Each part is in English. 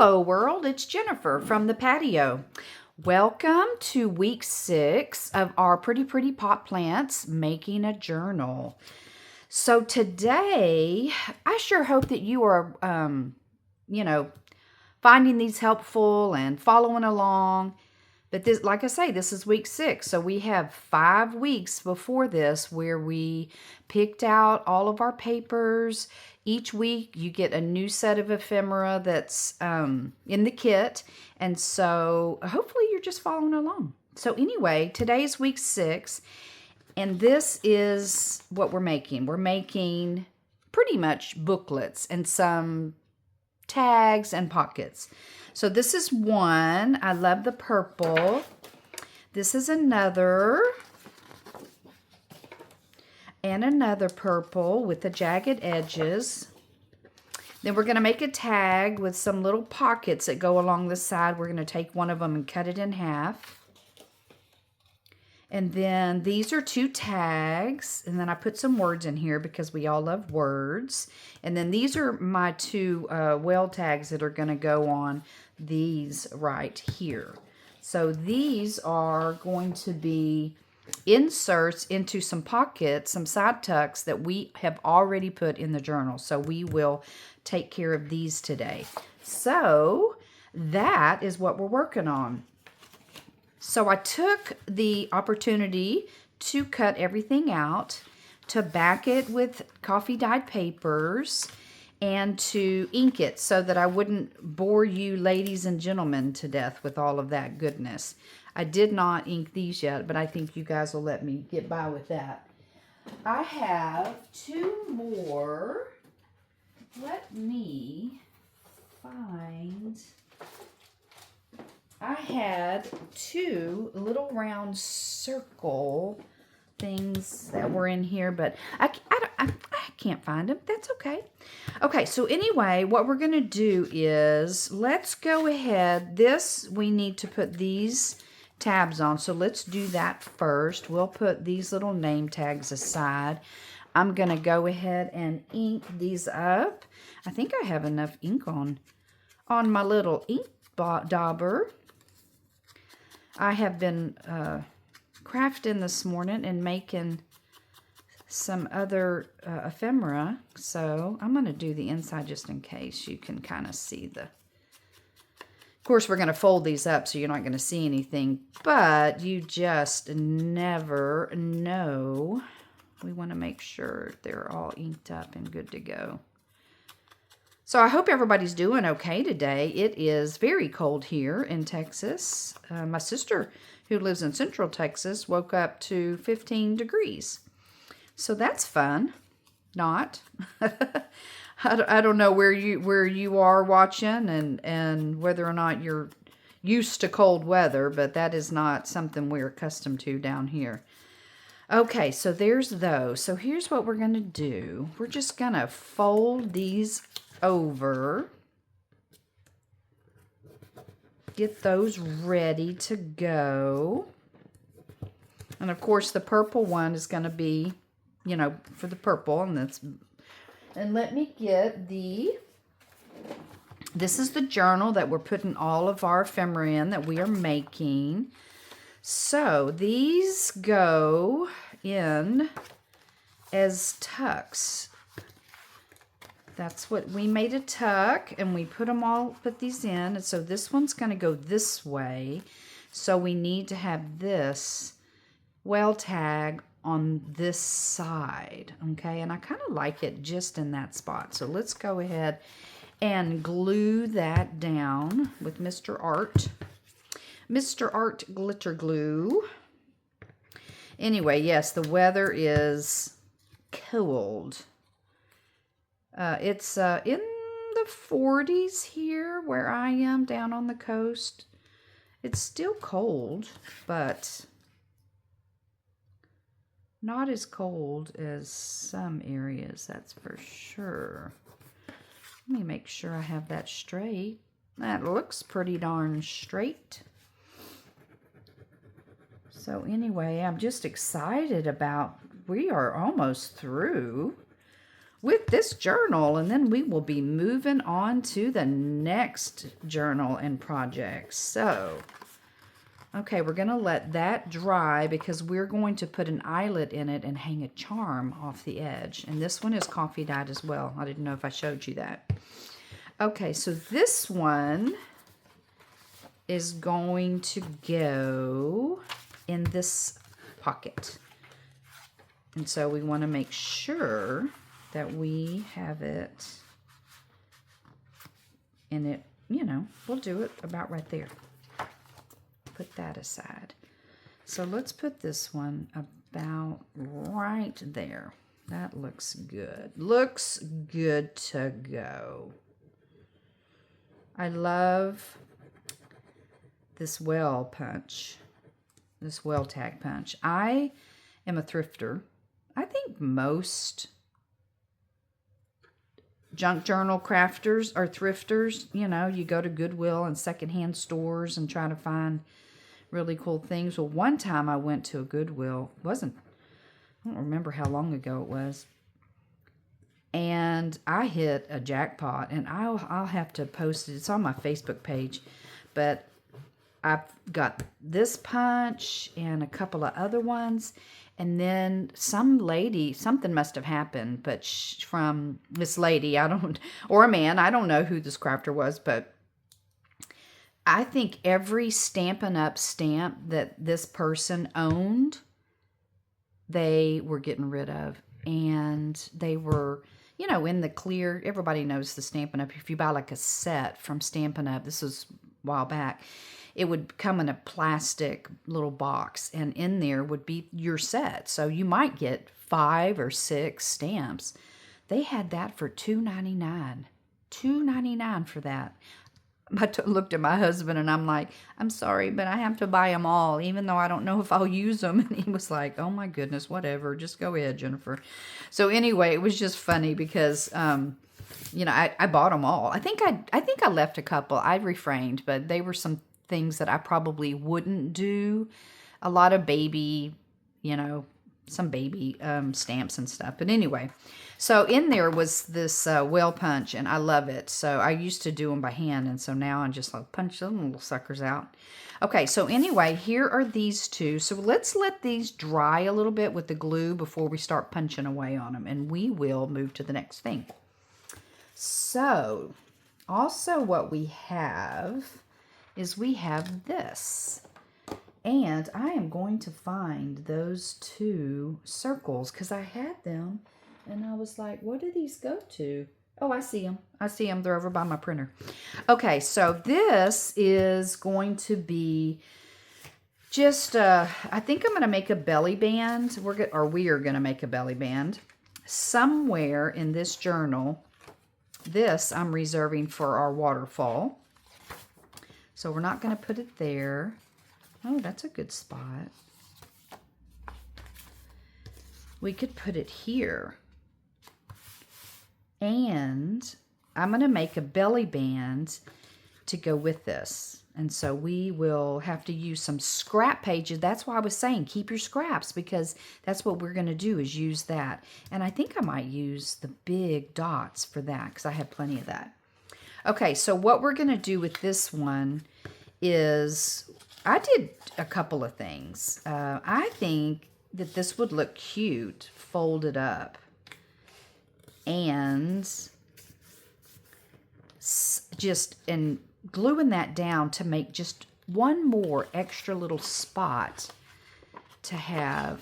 Hello world, it's Jennifer from the patio. Welcome to week 6 of our Pretty Pot Plants Making a Journal. So today, I sure hope that you are, finding these helpful and following along. But this, like I say, this is week 6. So we have 5 weeks before this where we picked out all of our papers. Each week you get a new set of ephemera that's in the kit. And so hopefully you're just following along. So anyway, today's week 6. And this is what we're making. We're making pretty much booklets and some tags and pockets. So this is one. I love the purple. This is another. And another purple with the jagged edges. Then we're going to make a tag with some little pockets that go along the side. We're going to take one of them and cut it in half. And then these are 2 tags. And then I put some words in here because we all love words. And then these are my 2 well tags that are going to go on these right here. So these are going to be inserts into some pockets, some side tucks that we have already put in the journal. So we will take care of these today. So that is what we're working on. So I took the opportunity to cut everything out, to back it with coffee dyed papers, and to ink it so that I wouldn't bore you ladies and gentlemen to death with all of that goodness. I did not ink these yet, but I think you guys will let me get by with that. I have 2 more. Let me find... I had 2 little round circle things that were in here, but I can't find them. That's okay. Okay, so anyway, what we're going to do is let's go ahead. This, we need to put these tabs on, so let's do that first. We'll put these little name tags aside. I'm going to go ahead and ink these up. I think I have enough ink on my little ink dauber. I have been crafting this morning and making some other ephemera. So I'm going to do the inside just in case you can kind of see the... Of course, we're going to fold these up so you're not going to see anything. But you just never know. We want to make sure they're all inked up and good to go. So I hope everybody's doing okay today. It is very cold here in Texas. My sister, who lives in Central Texas, woke up to 15 degrees. So that's fun. Not. I don't know where you are watching and whether or not you're used to cold weather, but that is not something we're accustomed to down here. Okay, so there's those. So here's what we're going to do. We're just going to fold these over, get those ready to go. And of course the purple one is going to be, for the purple, and let me get this is the journal that we're putting all of our ephemera in that we are making. So these go in as tucks. That's what we made, a tuck, and we put these in. And so this one's going to go this way. So we need to have this well tag on this side. Okay, and I kind of like it just in that spot. So let's go ahead and glue that down with Mr. Art glitter glue. Anyway, yes, the weather is cold. It's in the 40s here where I am down on the coast. It's still cold, but not as cold as some areas, that's for sure. Let me make sure I have that straight. That looks pretty darn straight. So anyway, I'm just excited about, we are almost through with this journal, and then we will be moving on to the next journal and project. So, okay, we're going to let that dry because we're going to put an eyelet in it and hang a charm off the edge. And this one is coffee dyed as well. I didn't know if I showed you that. Okay, so this one is going to go in this pocket. And so we want to make sure that we have it in it, you know, we'll do it about right there. Put that aside. So let's put this one about right there. That looks good. Looks good to go. I love this well punch, this well tag punch. I am a thrifter. I think most junk journal crafters are thrifters. You know, you go to Goodwill and secondhand stores and try to find really cool things. Well, one time I went to a Goodwill. I don't remember how long ago it was. And I hit a jackpot, and I'll have to post it. It's on my Facebook page, but I've got this punch and a couple of other ones. And then some lady, something must have happened, but from this lady, or a man, I don't know who this crafter was, but I think every Stampin' Up! Stamp that this person owned, they were getting rid of. And they were, you know, in the clear, everybody knows the Stampin' Up! If you buy like a set from Stampin' Up!, this was a while back, it would come in a plastic little box, and in there would be your set. So you might get 5 or 6 stamps. They had that for $2.99. $2.99 for that. I looked at my husband and I'm like, I'm sorry, but I have to buy them all, even though I don't know if I'll use them. And he was like, oh my goodness, whatever. Just go ahead, Jennifer. So anyway, it was just funny because, you know, I bought them all. I think I left a couple. I refrained, but they were some things that I probably wouldn't do. A lot of baby, you know, some baby stamps and stuff. But anyway, so in there was this whale punch, and I love it. So I used to do them by hand, and so now I just like punch them little suckers out. Okay, so anyway, here are these two. So let's let these dry a little bit with the glue before we start punching away on them, and we will move to the next thing. So also what we have is we have this. And I am going to find those 2 circles because I had them and I was like, where do these go to? Oh, I see them. I see them. They're over by my printer. Okay, so this is going to be just, I think I'm going to make a belly band. We are going to make a belly band somewhere in this journal. This I'm reserving for our waterfall. So we're not going to put it there. Oh, that's a good spot. We could put it here. And I'm going to make a belly band to go with this. And so we will have to use some scrap pages. That's why I was saying keep your scraps, because that's what we're going to do is use that. And I think I might use the big dots for that because I have plenty of that. Okay, so what we're going to do with this one is, I did a couple of things. I think that this would look cute folded up. And just gluing that down to make just one more extra little spot to have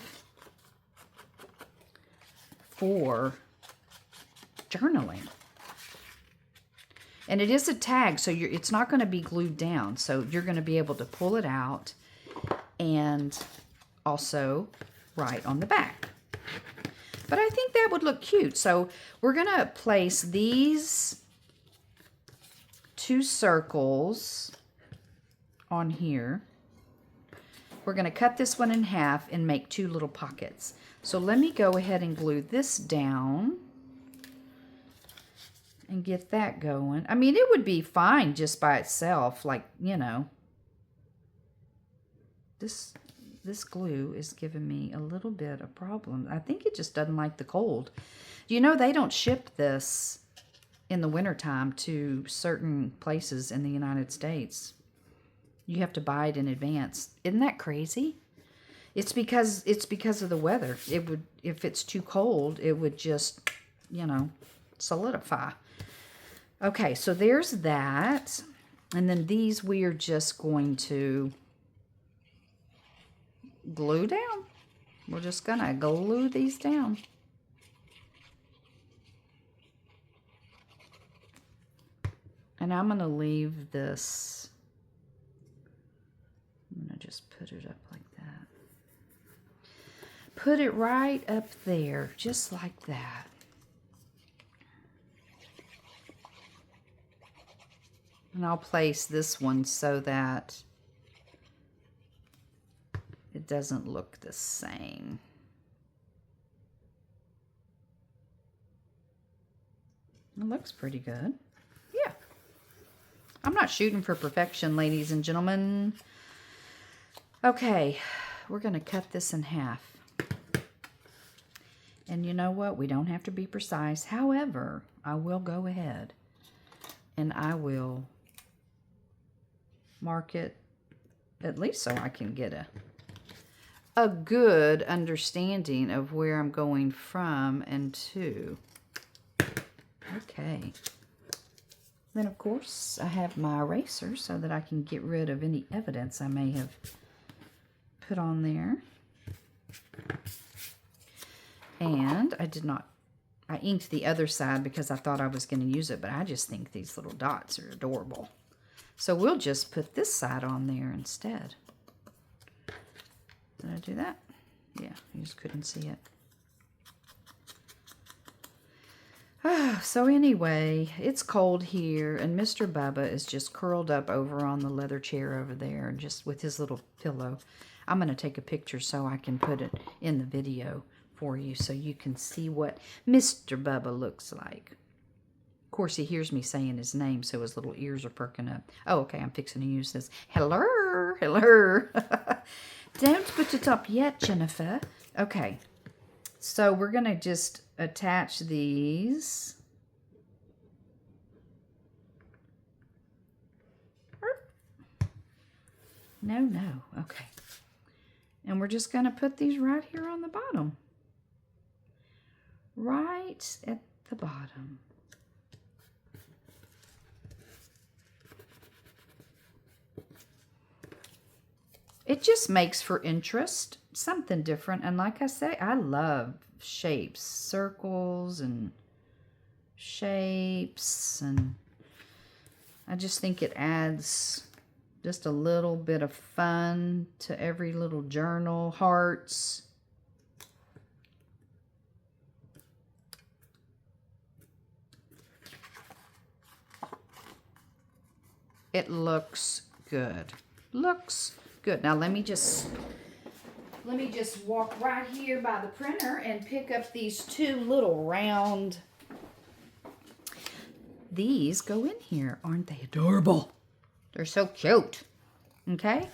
for journaling. And it is a tag, so it's not going to be glued down. So you're going to be able to pull it out and also write on the back. But I think that would look cute. So we're going to place these 2 circles on here. We're going to cut this one in half and make 2 little pockets. So let me go ahead and glue this down and get that going. I mean, it would be fine just by itself, like, you know, this this glue is giving me a little bit of problem. I think it just doesn't like the cold. You know, they don't ship this in the wintertime to certain places in the United States. You have to buy it in advance. Isn't that crazy? It's because of the weather. It would, if it's too cold, it would just, you know, solidify. Okay, so there's that. And then these we are just going to glue down. We're just going to glue these down. And I'm going to leave this. I'm going to just put it up like that. Put it right up there, just like that. And I'll place this one so that it doesn't look the same. It looks pretty good. Yeah. I'm not shooting for perfection, ladies and gentlemen. Okay, we're going to cut this in half. And you know what? We don't have to be precise. However, I will go ahead and I will mark it, at least so I can get a good understanding of where I'm going from and to. Okay. Then, of course, I have my eraser so that I can get rid of any evidence I may have put on there. And I inked the other side because I thought I was going to use it, but I just think these little dots are adorable. So we'll just put this side on there instead. Did I do that? Yeah, you just couldn't see it. So anyway, it's cold here, and Mr. Bubba is just curled up over on the leather chair over there, just with his little pillow. I'm going to take a picture so I can put it in the video for you so you can see what Mr. Bubba looks like. Of course, he hears me saying his name, so his little ears are perking up. Oh, okay, I'm fixing to use this. Hello, hello. Don't put it up yet, Jennifer. Okay, so we're going to just attach these. No, okay. And we're just going to put these right here on the bottom. Right at the bottom. It just makes for interest, something different. And like I say, I love shapes, circles and shapes. And I just think it adds just a little bit of fun to every little journal, hearts. It looks good. Looks good. Now let me just walk right here by the printer and pick up these two little round. These go in here. Aren't they adorable? They're so cute. Okay?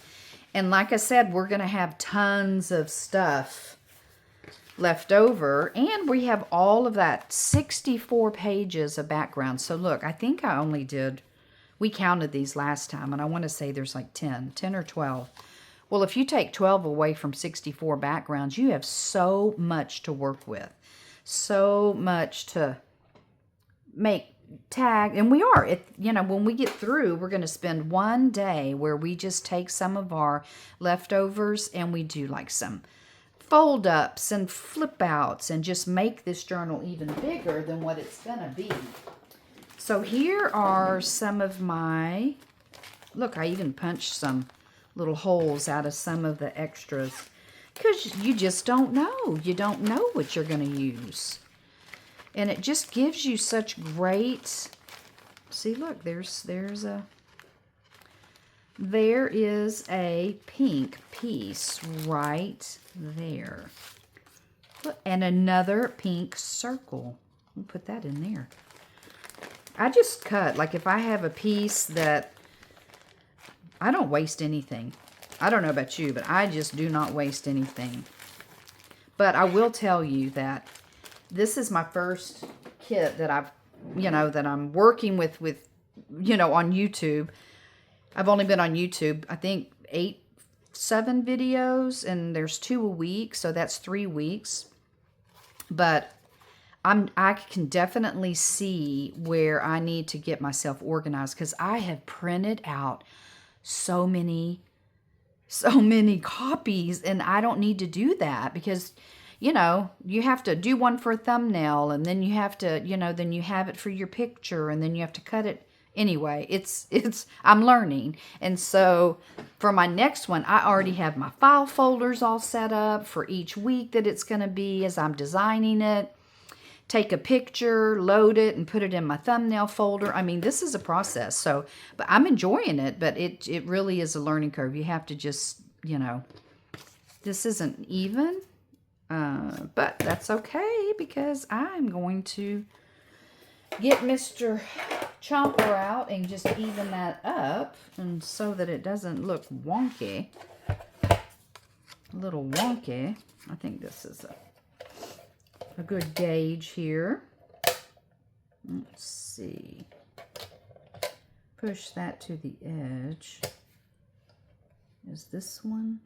And like I said, we're going to have tons of stuff left over. And we have all of that 64 pages of background. So look, I think I only did, we counted these last time, and I want to say there's like 10 or 12. Well, if you take 12 away from 64 backgrounds, you have so much to work with. So much to make tag. And we are, you know, when we get through, we're going to spend one day where we just take some of our leftovers and we do like some fold ups and flip outs and just make this journal even bigger than what it's going to be. So here are some of my, look, I even punched some little holes out of some of the extras because you just don't know. You don't know what you're going to use. And it just gives you such great, see, look, there is a pink piece right there. Look, and another pink circle. We'll put that in there. I just cut, like if I have a piece that, I don't waste anything. I don't know about you, but I just do not waste anything. But I will tell you that this is my first kit that I've, that I'm working with, on YouTube. I've only been on YouTube, I think 7 videos, and there's 2 a week, so that's 3 weeks. But I can definitely see where I need to get myself organized, because I have printed out so many copies, and I don't need to do that, because you have to do one for a thumbnail, and then you have to, then you have it for your picture, and then you have to cut it. Anyway, I'm learning. And so for my next one, I already have my file folders all set up for each week that it's going to be as I'm designing it. Take a picture, load it, and put it in my thumbnail folder. I mean, this is a process. So, but I'm enjoying it, but it really is a learning curve. You have to just, this isn't even, but that's okay, because I'm going to get Mr. Chomper out and just even that up, and so that it doesn't look wonky. A little wonky. I think this is a good gauge here. Let's see. Push that to the edge. Is this one?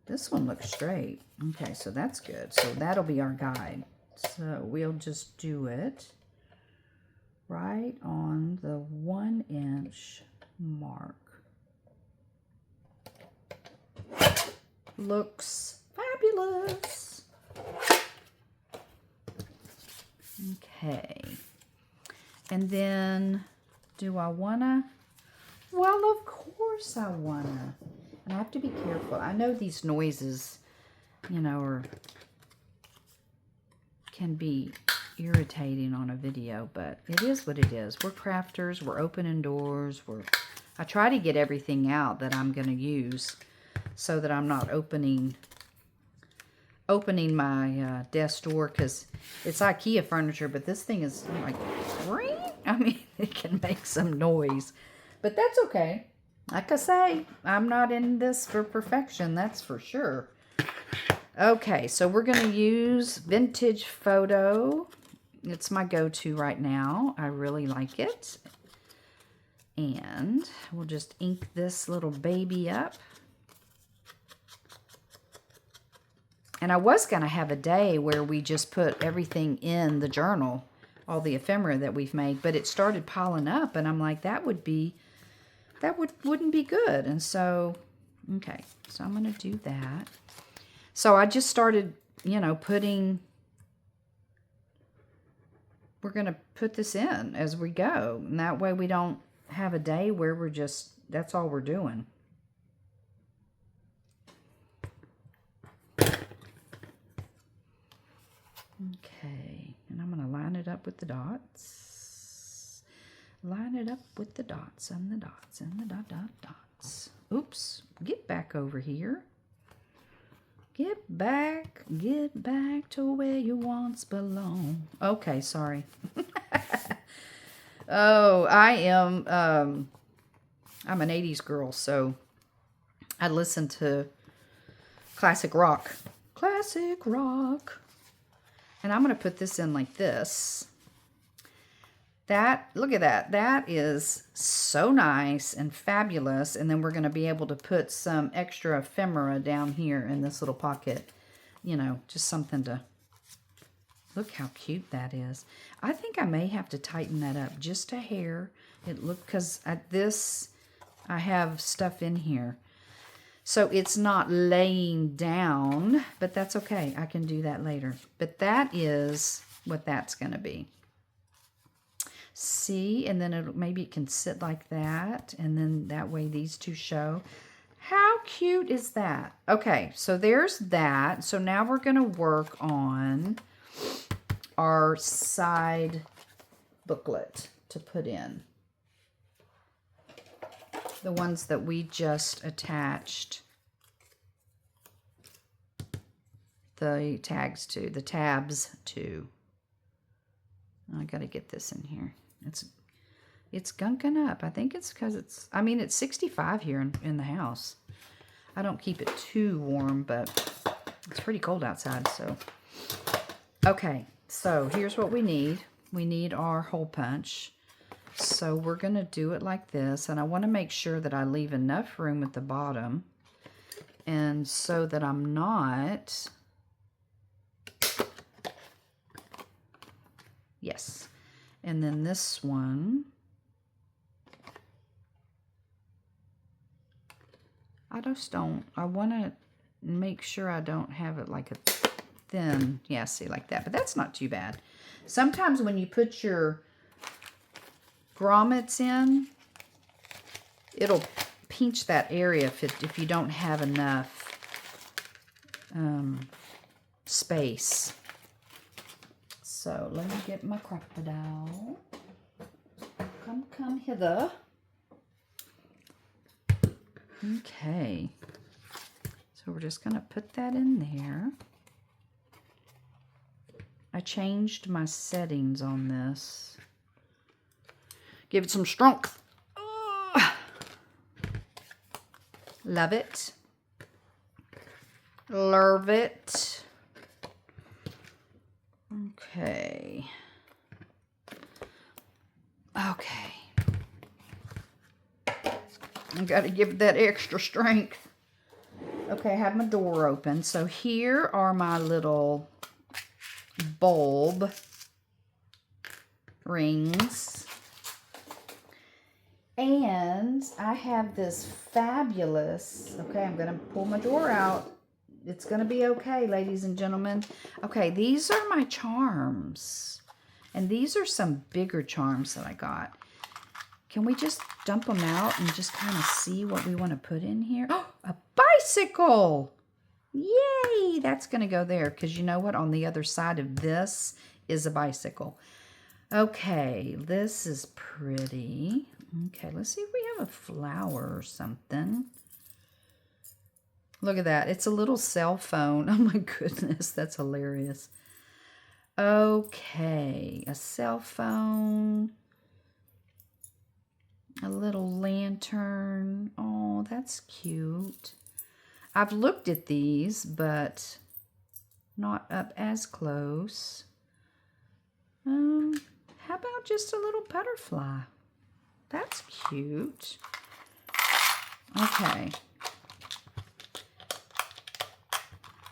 This one looks straight. Okay, so that's good. So that'll be our guide. So we'll just do it right on the 1-inch mark. Looks fabulous. Okay. And then, do I wanna? Well, of course I wanna. And I have to be careful. I know these noises, can be irritating on a video, but it is what it is. We're crafters. We're opening doors. I try to get everything out that I'm going to use, so that I'm not opening my desk door, because it's IKEA furniture, but this thing is like, ring. I mean, it can make some noise, but that's okay. Like I say, I'm not in this for perfection, that's for sure. Okay, so we're going to use Vintage Photo. It's my go-to right now. I really like it. And we'll just ink this little baby up. And I was going to have a day where we just put everything in the journal, all the ephemera that we've made, but it started piling up, and I'm like, that wouldn't be good. And so, okay, so I'm going to do that. So I just started, we're going to put this in as we go. And that way we don't have a day where that's all we're doing. Okay, and I'm going to line it up with the dots. Line it up with the dots and the dots and the dots. Oops, get back over here. Get back to where you once belong. Okay, sorry. Oh, I'm an 80s girl, so I listen to classic rock. Classic rock. And I'm going to put this in like this. Look at that. That is so nice and fabulous. And then we're going to be able to put some extra ephemera down here in this little pocket. Just something to... Look how cute that is. I think I may have to tighten that up just a hair. Because at this, I have stuff in here. So it's not laying down, but that's okay. I can do that later. But that is what that's going to be. See, and then maybe it can sit like that, and then that way these two show. How cute is that? Okay, so there's that. So now we're going to work on our side booklet to put in. The ones that we just attached the tabs to. I got to get this in here. It's gunking up. I think it's because it's, I mean, it's 65 here in the house. I don't keep it too warm, but it's pretty cold outside, so. Okay, so here's what we need. We need our hole punch. So we're going to do it like this, and I want to make sure that I leave enough room at the bottom, and so that I'm not, yes, and then this one, I just don't, I want to make sure I don't have it like a thin, yeah, see, like that, but that's not too bad. Sometimes when you put your grommets in, it'll pinch that area if you don't have enough space. So let me get my crocodile. Come hither. Okay. So we're just going to put that in there. I changed my settings on this. Give it some strength. Love it. Love it. Okay. Okay. I've got to give it that extra strength. Okay, I have my door open. So here are my little bulb rings. And I have this fabulous, okay, I'm going to pull my drawer out. It's going to be okay, ladies and gentlemen. Okay, these are my charms. And these are some bigger charms that I got. Can we just dump them out and just kind of see what we want to put in here? Oh, a bicycle! Yay! That's going to go there because you know what? On the other side of this is a bicycle. Okay, this is pretty. Okay, let's see if we have a flower or something. Look at that. It's a little cell phone. Oh my goodness, that's hilarious. Okay, a cell phone. A little lantern. Oh, that's cute. I've looked at these, but not up as close. How about just a little butterfly? That's cute. Okay.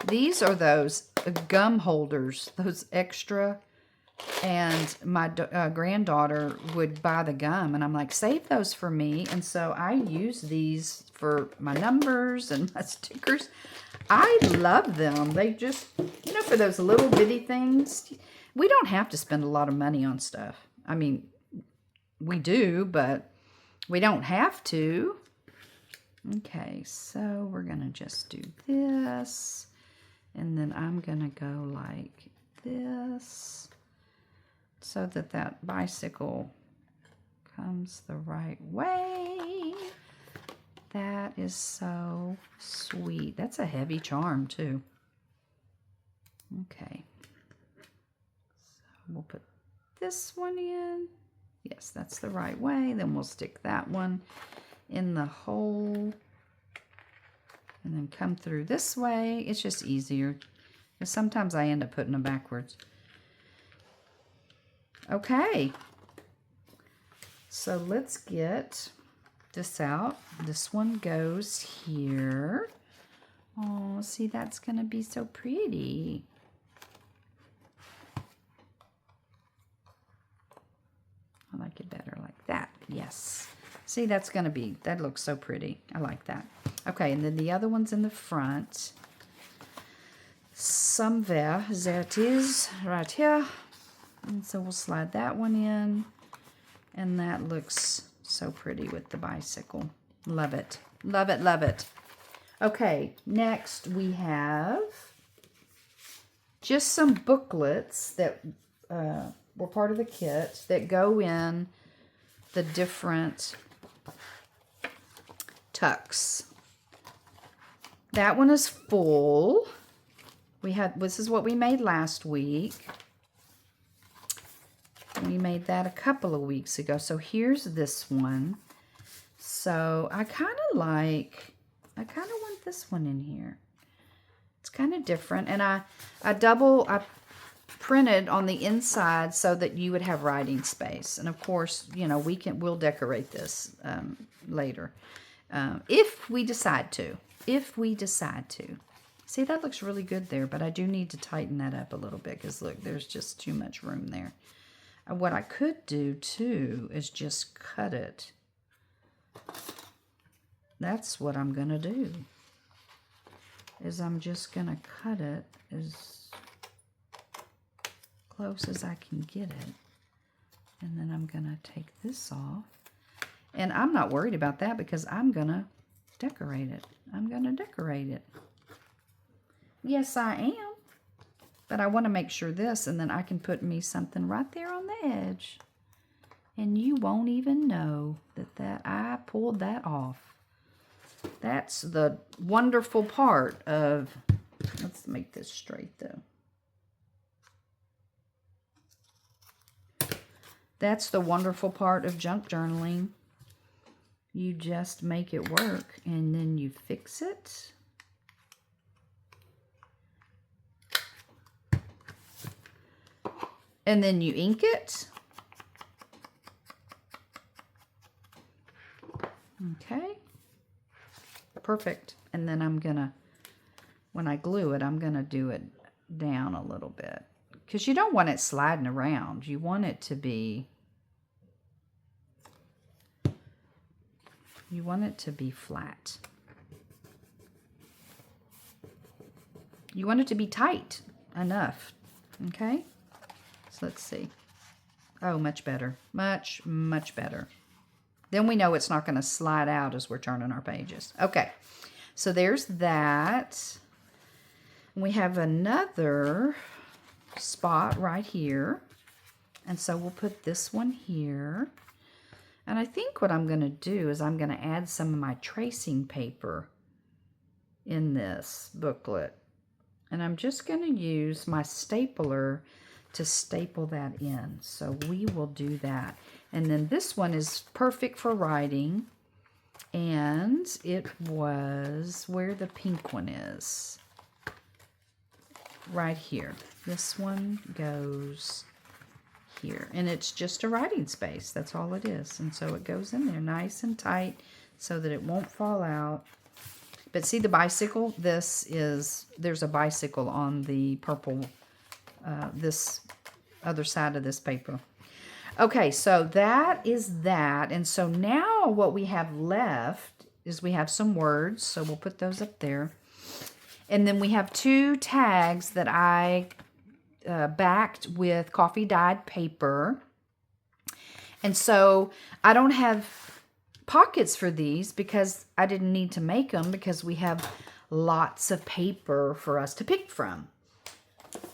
These are those gum holders, those extra. And my granddaughter would buy the gum, and I'm like, save those for me. And so I use these for my numbers and my stickers. I love them. They just, you know, for those little bitty things. We don't have to spend a lot of money on stuff. I mean, we do, but we don't have to. Okay, so we're going to just do this. And then I'm going to go like this so that that bicycle comes the right way. That is so sweet. That's a heavy charm too. Okay. So we'll put this one in. Yes, that's the right way. Then we'll stick that one in the hole. And then come through this way. It's just easier. Because sometimes I end up putting them backwards. Okay. So let's get this out. This one goes here. Oh, see, that's going to be so pretty. I like it better like that. Yes. See, that's going to be, that looks so pretty. I like that. Okay, and then the other one's in the front. Somewhere, there it is, right here. And so we'll slide that one in. And that looks so pretty with the bicycle. Love it. Love it, love it. Okay, next we have just some booklets that were part of the kit that go in the different tucks. That one is full. This is what we made last week. We made that a couple of weeks ago. So here's this one. So I kind of want this one in here. It's kind of different. And I printed on the inside so that you would have writing space. And of course, you know, we'll decorate this later. If we decide to. See, that looks really good there, but I do need to tighten that up a little bit because, look, there's just too much room there. What I could do, too, is just cut it. That's what I'm going to do, is I'm just going to cut it as close as I can get it. And then I'm going to take this off. And I'm not worried about that because I'm going to decorate it. Yes, I am. But I want to make sure this, and then I can put me something right there on the edge. And you won't even know that I pulled that off. That's the wonderful part of, let's make this straight though. That's the wonderful part of junk journaling. You just make it work and then you fix it. And then you ink it. Okay. Perfect. And then I'm gonna, when I glue it, I'm gonna do it down a little bit. Because you don't want it sliding around. You want it to be, flat. You want it to be tight enough. Okay? So let's see. Oh, much better. Much, much better. Then we know it's not going to slide out as we're turning our pages. Okay. So there's that. We have another spot right here. And so we'll put this one here. And I think what I'm going to do is I'm going to add some of my tracing paper in this booklet. And I'm just going to use my stapler to staple that in. So we will do that. And then this one is perfect for writing. And it was where the pink one is. Right here. This one goes here. And it's just a writing space. That's all it is. And so it goes in there nice and tight so that it won't fall out. But see the bicycle? There's a bicycle on the purple, this other side of this paper. Okay, so that is that. And so now what we have left is we have some words. So we'll put those up there. And then we have 2 tags that I backed with coffee dyed paper. And so I don't have pockets for these because I didn't need to make them because we have lots of paper for us to pick from.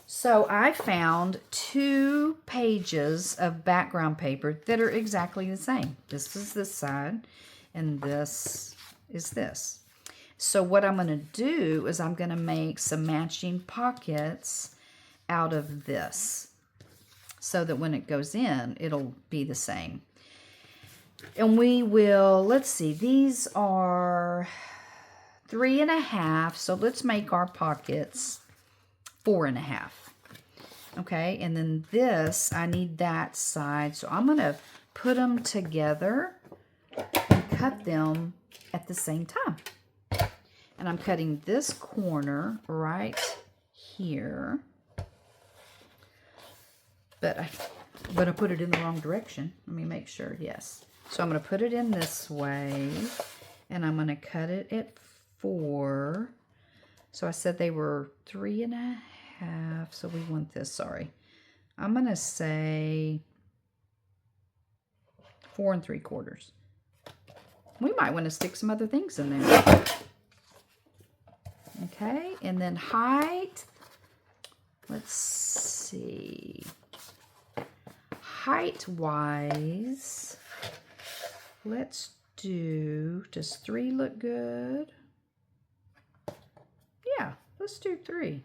So I found 2 pages of background paper that are exactly the same. This is this side and this is this. So what I'm going to do is I'm going to make some matching pockets out of this so that when it goes in, it'll be the same. And we will, let's see, these are 3.5. So let's make our pockets 4.5. Okay, and then this, I need that side. So I'm going to put them together and cut them at the same time. And I'm cutting this corner right here. But I put it in the wrong direction. Let me make sure, yes. So I'm going to put it in this way. And I'm going to cut it at 4. So I said they were 3.5. So we want this, sorry. I'm going to say 4 3/4. We might want to stick some other things in there. Okay, and then height. Let's see. Height-wise, let's do, does 3 look good? Yeah, let's do 3.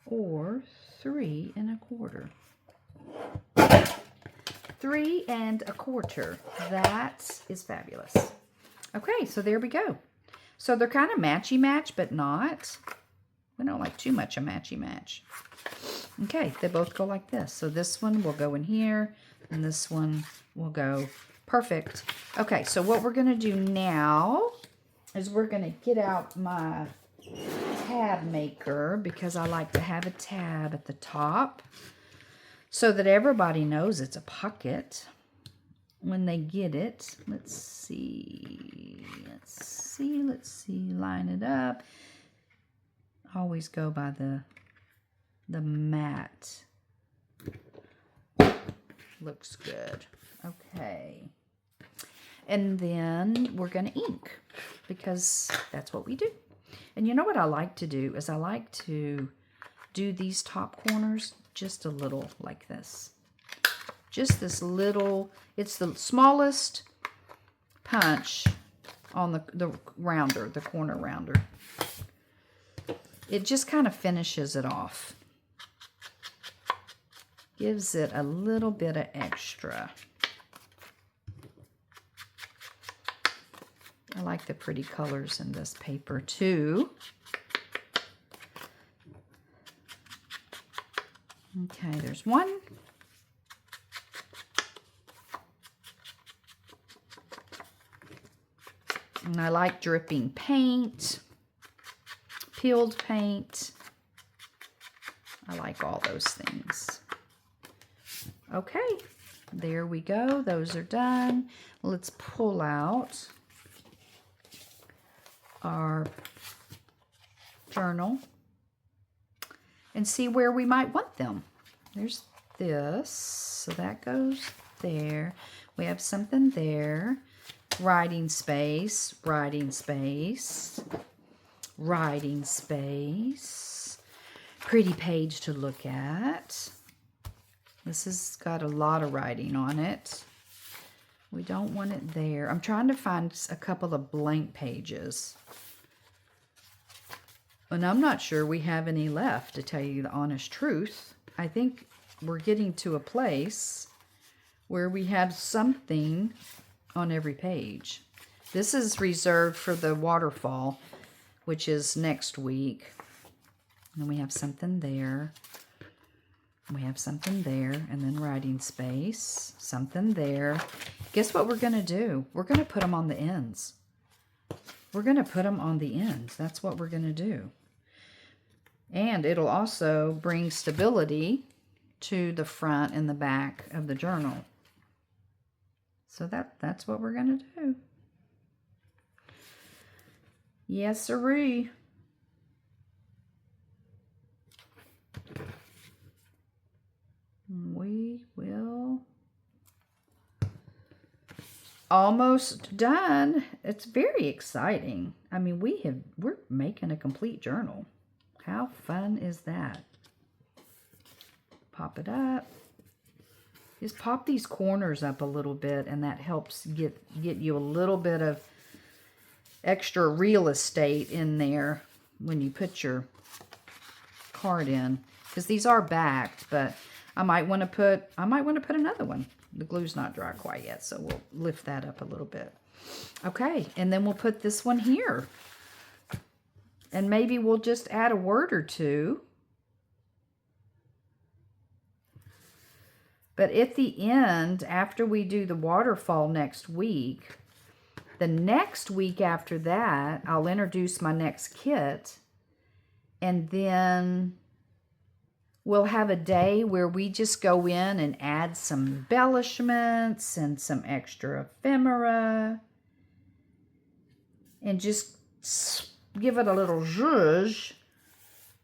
Or 3 1/4. 3 1/4. That is fabulous. Okay, so there we go. So they're kind of matchy-match, but not. We don't like too much a matchy-match. Okay, they both go like this. So this one will go in here, and this one will go perfect. Okay, so what we're going to do now is we're going to get out my tab maker, because I like to have a tab at the top so that everybody knows it's a pocket when they get it. Let's see, line it up. Always go by the mat. Looks good. Okay. And then we're going to ink, because that's what we do. And you know what I like to do is I like to do these top corners just a little like this. Just this little, it's the smallest punch on the rounder, the corner rounder. It just kind of finishes it off. Gives it a little bit of extra. I like the pretty colors in this paper too. Okay, there's one. And I like dripping paint, peeled paint. I like all those things. Okay, there we go. Those are done. Let's pull out our journal and see where we might want them. There's this, so that goes there. We have something there. Writing space, writing space, writing space. Pretty page to look at. This has got a lot of writing on it. We don't want it there. I'm trying to find a couple of blank pages. And I'm not sure we have any left, to tell you the honest truth. I think we're getting to a place where we have something on every page. This is reserved for the waterfall, which is next week. And we have something there. We have something there, and then writing space, something there. Guess what we're going to do? We're going to put them on the ends. We're going to put them on the ends. That's what we're going to do. And it'll also bring stability to the front and the back of the journal. So that's what we're going to do. Yes, sirree. We will. Almost done. It's very exciting. I mean, we're making a complete journal. How fun is that? Pop it up. Just pop these corners up a little bit, and that helps get you a little bit of extra real estate in there when you put your card in. Because these are backed, but I might want to put another one. The glue's not dry quite yet, so we'll lift that up a little bit. Okay, and then we'll put this one here. And maybe we'll just add a word or two. But at the end, after we do the waterfall next week, the next week after that, I'll introduce my next kit. And then we'll have a day where we just go in and add some embellishments and some extra ephemera. And just give it a little zhuzh,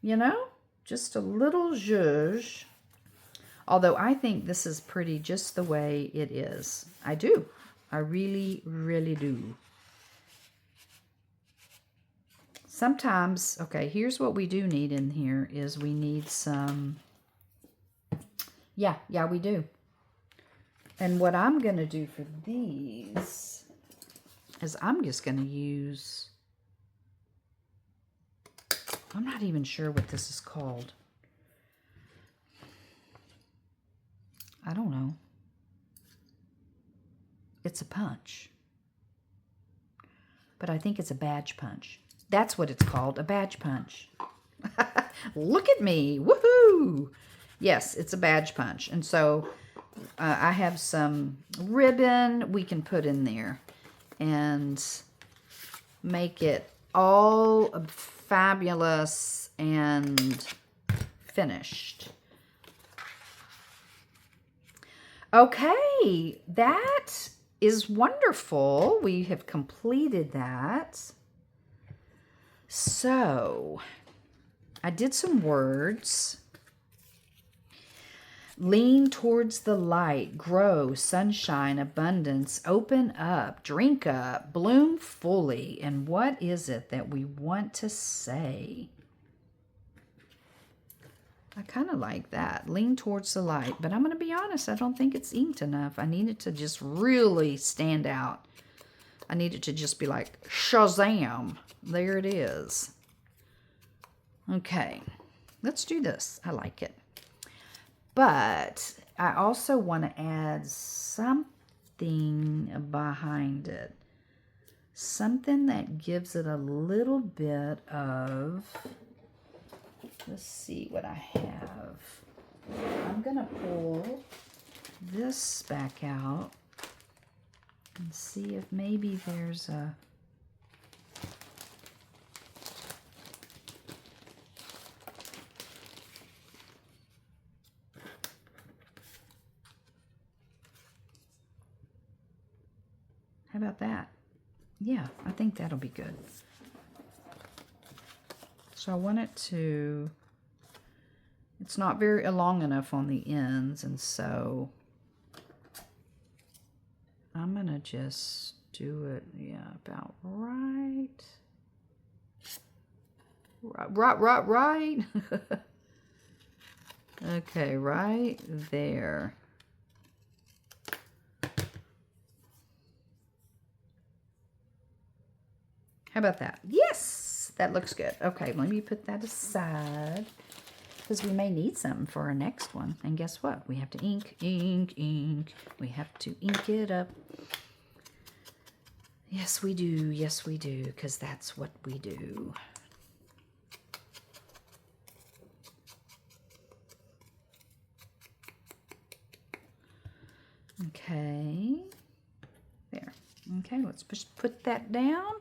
you know? Just a little zhuzh. Although I think this is pretty just the way it is. I do. I really, really do. Sometimes, okay, here's what we do need in here is we need some, yeah, we do. And what I'm going to do for these is I'm just going to use, I'm not even sure what this is called. I don't know. it's a punch. But I think it's a badge punch. That's what it's called, a badge punch. Look at me. Woohoo! Yes, it's a badge punch. And so I have some ribbon we can put in there and make it all fabulous and finished. Okay, that is wonderful. We have completed that. So, I did some words. Lean towards the light, grow, sunshine, abundance, open up, drink up, bloom fully. And what is it that we want to say? I kind of like that. Lean towards the light. But I'm going to be honest, I don't think it's inked enough. I need it to just really stand out. I need it to just be like, Shazam! There it is. Okay. Let's do this. I like it. But I also want to add something behind it. Something that gives it a little bit of... Let's see what I have. I'm going to pull this back out and see if maybe there's a... How about that? Yeah, I think that'll be good. So I want it to, it's not very long enough on the ends, and so I'm going to just do it, yeah, about right. Right. Okay, right there. How about that? Yes, that looks good. Okay, let me put that aside because we may need some for our next one. And guess what? We have to ink. We have to ink it up. Yes, we do. Yes, we do, because that's what we do. Okay. There. Okay, let's just put that down.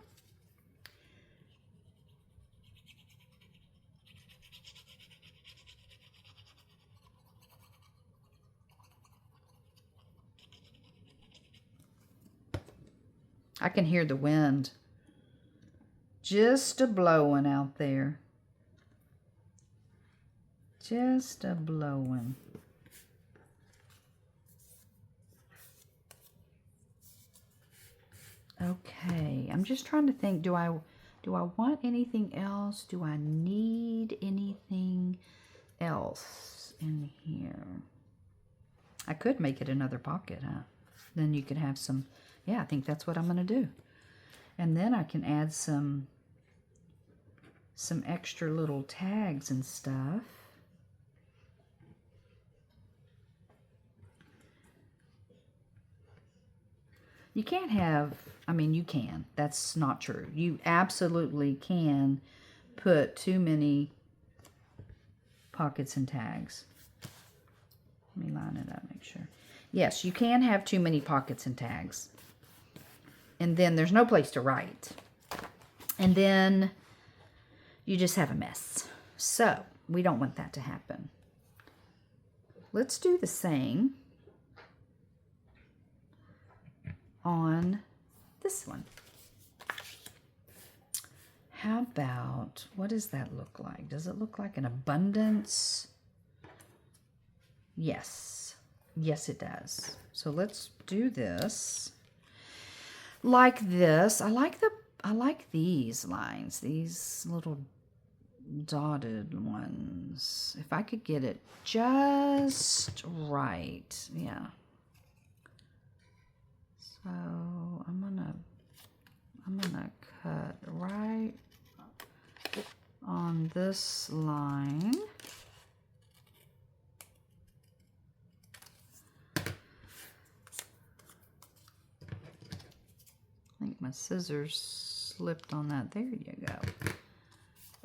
I can hear the wind just a-blowing out there. Just a-blowing. Okay, I'm just trying to think, do I want anything else? Do I need anything else in here? I could make it another pocket, huh? Then you could have some... Yeah, I think that's what I'm going to do. And then I can add some extra little tags and stuff. You can't have, I mean, you can. That's not true. You absolutely can put too many pockets and tags. Let me line it up, make sure. Yes, you can have too many pockets and tags. And then there's no place to write. And then you just have a mess. So we don't want that to happen. Let's do the same on this one. How about, what does that look like? Does it look like an abundance? Yes. Yes, it does. So let's do this like this. I like these lines, these little dotted ones. If I could get it just right. Yeah. So I'm gonna cut right on this line. think my scissors slipped on that. There you go.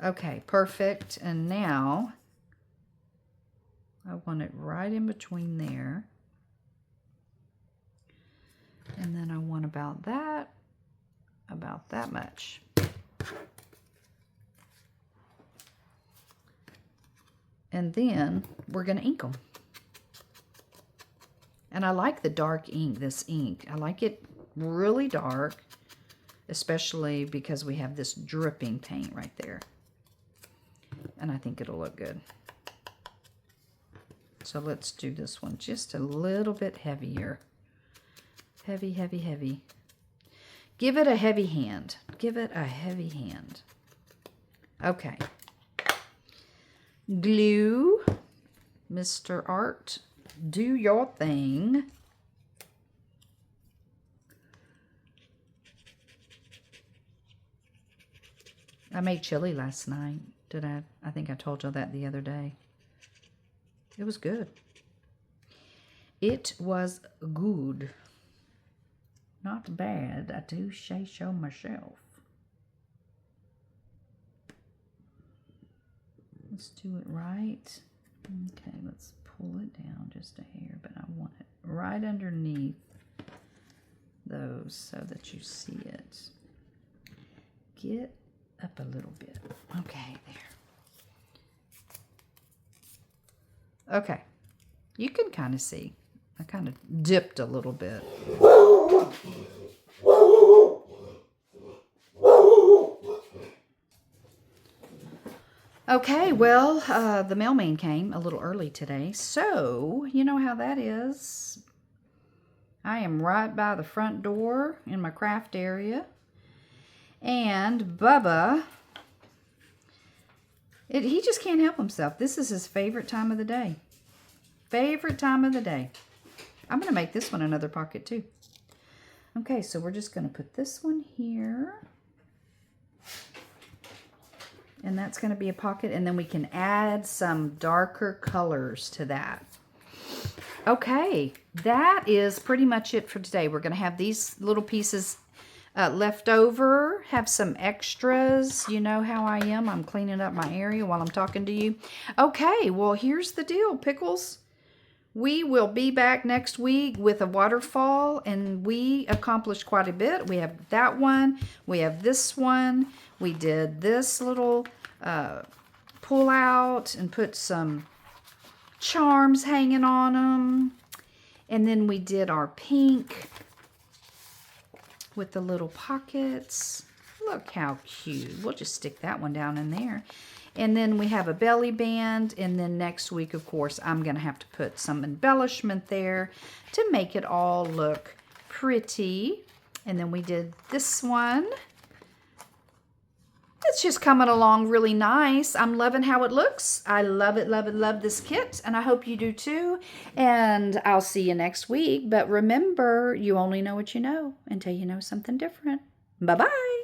Okay, perfect. And now I want it right in between there. And then I want about that much. And then we're going to ink them. And I like the dark ink, this ink. I like it really dark, especially because we have this dripping paint right there. And I think it'll look good. So let's do this one just a little bit heavier. Heavy, heavy, heavy. Give it a heavy hand. Give it a heavy hand. Okay. Glue. Mr. Art, do your thing. I made chili last night. Did I? I think I told you that the other day. It was good. It was good. Not bad, I do say so myself. Let's do it right. Okay, let's pull it down just a hair, but I want it right underneath those so that you see it. Get up a little bit. Okay, there. Okay, you can kind of see. I kind of dipped a little bit. Okay, well, the mailman came a little early today, so you know how that is. I am right by the front door in my craft area, and Bubba, he just can't help himself. This is his favorite time of the day. Favorite time of the day. I'm going to make this one another pocket too. Okay, so we're just going to put this one here. And that's going to be a pocket, and then we can add some darker colors to that. Okay, that is pretty much it for today. We're going to have these little pieces left over, have some extras. You know how I am. I'm cleaning up my area while I'm talking to you. Okay, well, here's the deal, Pickles. We will be back next week with a waterfall, and we accomplished quite a bit. We have that one. We have this one. We did this little pull out and put some charms hanging on them. And then we did our pink with the little pockets. Look how cute. We'll just stick that one down in there. And then we have a belly band. And then next week, of course, I'm going to have to put some embellishment there to make it all look pretty. And then we did this one. It's just coming along really nice. I'm loving how it looks. I love it, love it, love this kit. And I hope you do too. And I'll see you next week. But remember, you only know what you know until you know something different. Bye-bye.